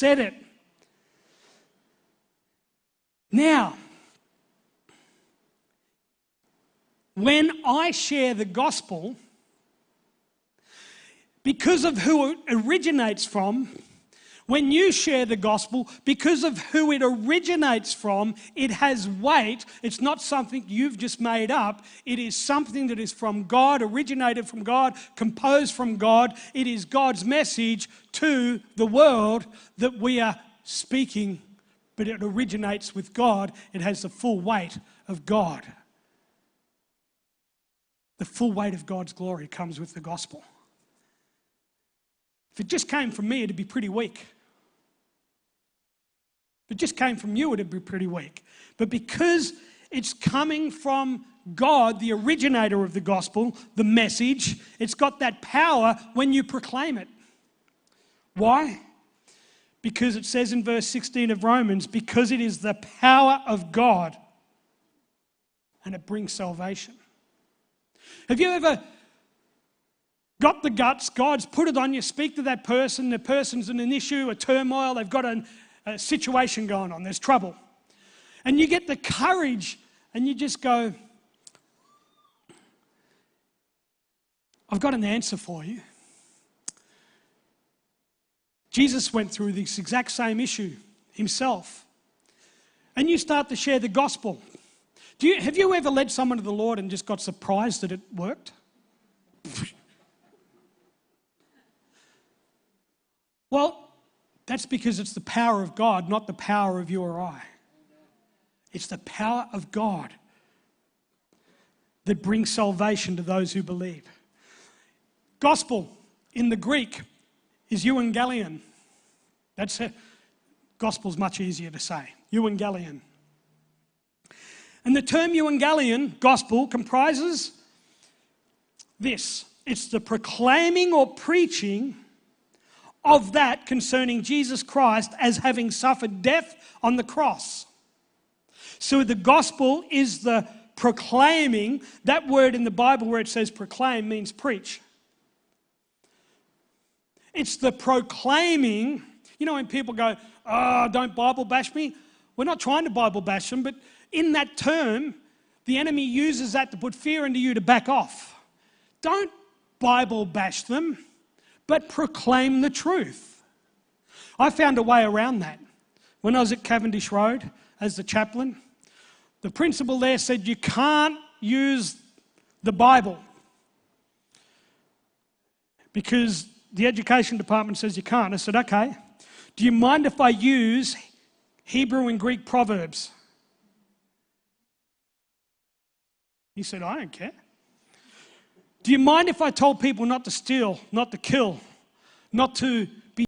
said it. Now, when I share the gospel, because of who it originates from, when you share the gospel, because of who it originates from, it has weight. It's not something you've just made up. It is something that is from God, originated from God, composed from God. It is God's message to the world that we are speaking, but it originates with God. It has the full weight of God. The full weight of God's glory comes with the gospel. If it just came from me, it'd be pretty weak. If it just came from you, it'd be pretty weak. But because it's coming from God, the originator of the gospel, the message, it's got that power when you proclaim it. Why? Because it says in verse 16 of Romans, because it is the power of God and it brings salvation. Have you ever got the guts, God's put it on you, speak to that person, the person's in an issue, a turmoil, they've got a situation going on, there's trouble. And you get the courage and you just go, I've got an answer for you. Jesus went through this exact same issue himself. And you start to share the gospel. Have you ever led someone to the Lord and just got surprised that it worked? Well, that's because it's the power of God, not the power of you or I. It's the power of God that brings salvation to those who believe. Gospel in the Greek is euangelion. That's it. Gospel's much easier to say. Euangelion. And the term euangelion, gospel, comprises this. It's the proclaiming or preaching of that concerning Jesus Christ as having suffered death on the cross. So the gospel is the proclaiming. That word in the Bible where it says proclaim means preach. It's the proclaiming. You know when people go, oh, don't Bible bash me? We're not trying to Bible bash them, but in that term, the enemy uses that to put fear into you to back off. Don't Bible bash them, but proclaim the truth. I found a way around that. When I was at Cavendish Road as the chaplain, the principal there said you can't use the Bible because the education department says you can't. I said, okay, do you mind if I use Hebrew and Greek proverbs? He said, I don't care. Do you mind if I told people not to steal, not to kill, not to